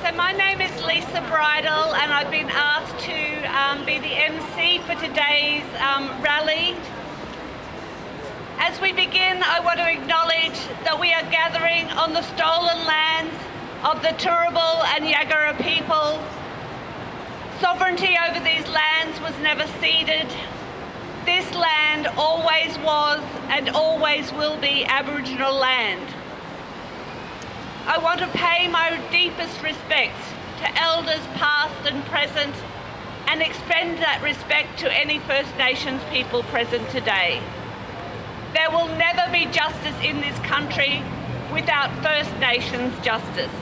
So my name is Lisa Bridle, and I've been asked to be the MC for today's rally. As we begin, I want to acknowledge that we are gathering on the stolen lands of the Turrbal and Yagara people. Sovereignty over these lands was never ceded. This land always was and always will be Aboriginal land. I want to pay my deepest respects to elders past and present, and extend that respect to any First Nations people present today. There will never be justice in this country without First Nations justice.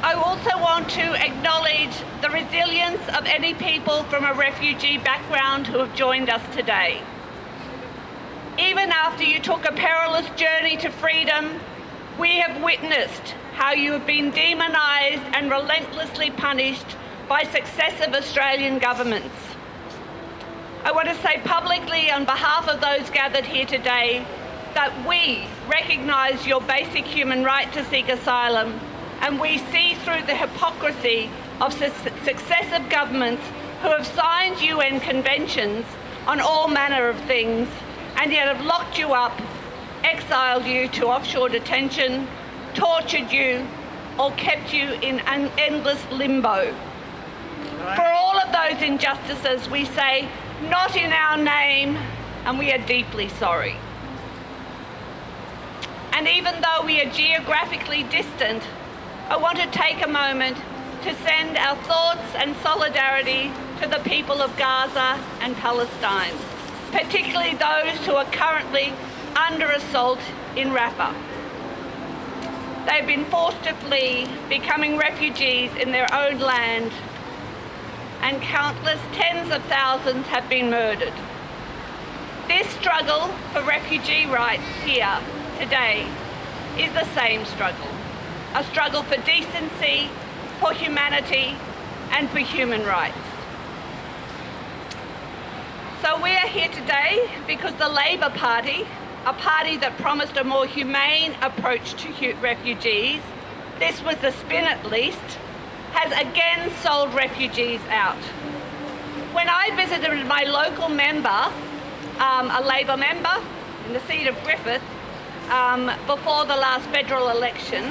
I also want to acknowledge the resilience of any people from a refugee background who have joined us today. Even after you took a perilous journey to freedom, we have witnessed how you have been demonised and relentlessly punished by successive Australian governments. I want to say publicly on behalf of those gathered here today that we recognise your basic human right to seek asylum, and we see through the hypocrisy of successive governments who have signed UN conventions on all manner of things and yet have locked you up, exiled you to offshore detention, tortured you, or kept you in an endless limbo. For all of those injustices, we say, not in our name, and we are deeply sorry. And even though we are geographically distant, I want to take a moment to send our thoughts and solidarity to the people of Gaza and Palestine, particularly those who are currently under assault in Rafah. They've been forced to flee, becoming refugees in their own land, and countless tens of thousands have been murdered. This struggle for refugee rights here today is the same struggle. A struggle for decency, for humanity, and for human rights. So we are here today because the Labor Party, a party that promised a more humane approach to refugees, this was the spin at least, has again sold refugees out. When I visited my local member, a Labor member in the seat of Griffith, before the last federal election,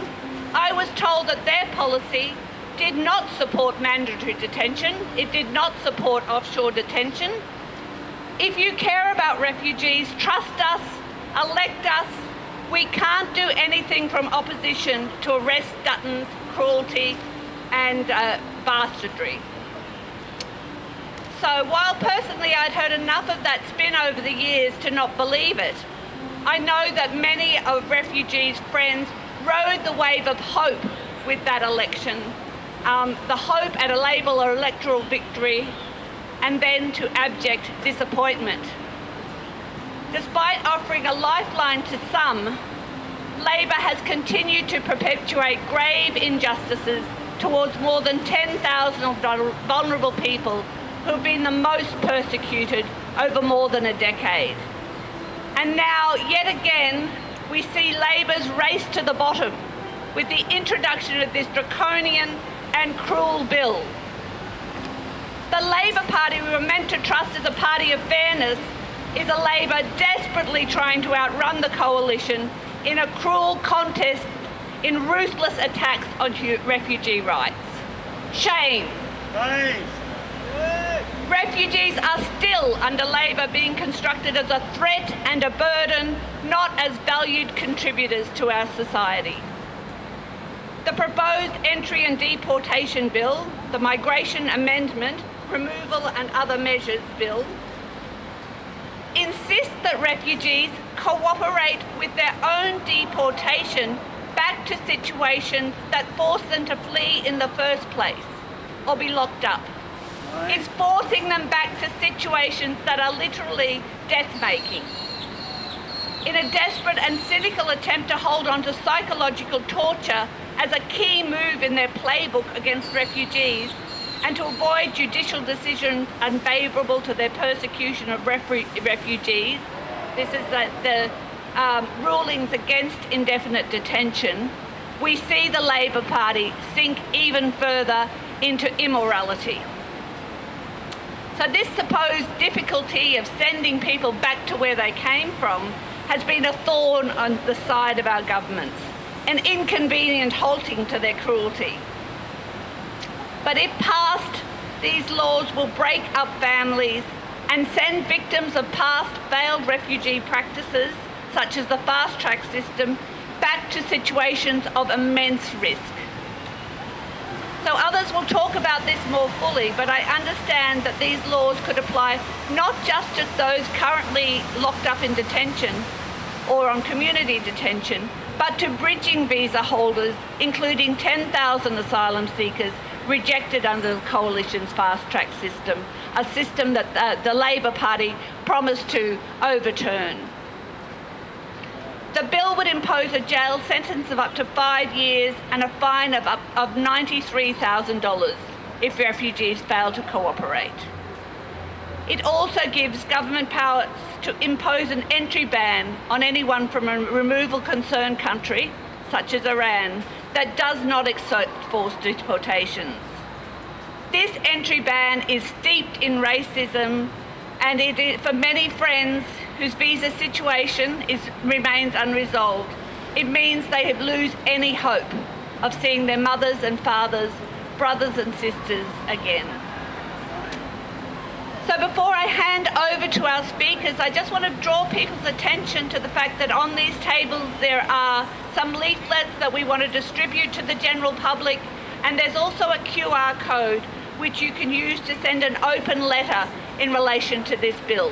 I was told that their policy did not support mandatory detention. It did not support offshore detention. If you care about refugees, trust us, elect us. We can't do anything from opposition to arrest Dutton's cruelty and bastardry. So while personally I'd heard enough of that spin over the years to not believe it, I know that many of refugees' friends rode the wave of hope with that election, the hope at a Labor or electoral victory, and then to abject disappointment. Despite offering a lifeline to some, Labor has continued to perpetuate grave injustices towards more than 10,000 vulnerable people who have been the most persecuted over more than a decade. And now, yet again, we see Labor's race to the bottom with the introduction of this draconian and cruel bill. The Labor Party we were meant to trust as a party of fairness is a Labor desperately trying to outrun the coalition in a cruel contest in ruthless attacks on refugee rights. Shame. Shame. Refugees are still under Labor being constructed as a threat and a burden, not as valued contributors to our society. The proposed Entry and Deportation Bill, the Migration Amendment, Removal and Other Measures Bill, insists that refugees cooperate with their own deportation back to situations that force them to flee in the first place or be locked up. It's forcing them back to situations that are literally death-making. In a desperate and cynical attempt to hold on to psychological torture as a key move in their playbook against refugees, and to avoid judicial decisions unfavourable to their persecution of refugees, this is the rulings against indefinite detention, we see the Labor Party sink even further into immorality. So this supposed difficulty of sending people back to where they came from has been a thorn on the side of our governments, an inconvenient halting to their cruelty. But if passed, these laws will break up families and send victims of past failed refugee practices, such as the fast-track system, back to situations of immense risk. So others will talk about this more fully, but I understand that these laws could apply not just to those currently locked up in detention or on community detention, but to bridging visa holders, including 10,000 asylum seekers rejected under the Coalition's fast-track system, a system that the Labor Party promised to overturn. The bill would impose a jail sentence of up to 5 years and a fine of $93,000 if refugees fail to cooperate. It also gives government powers to impose an entry ban on anyone from a removal concerned country, such as Iran, that does not accept forced deportations. This entry ban is steeped in racism, and it is, for many friends whose visa situation remains unresolved, it means they lose any hope of seeing their mothers and fathers, brothers and sisters again. So before I hand over to our speakers, I just want to draw people's attention to the fact that on these tables there are some leaflets that we want to distribute to the general public, and there's also a QR code which you can use to send an open letter in relation to this bill.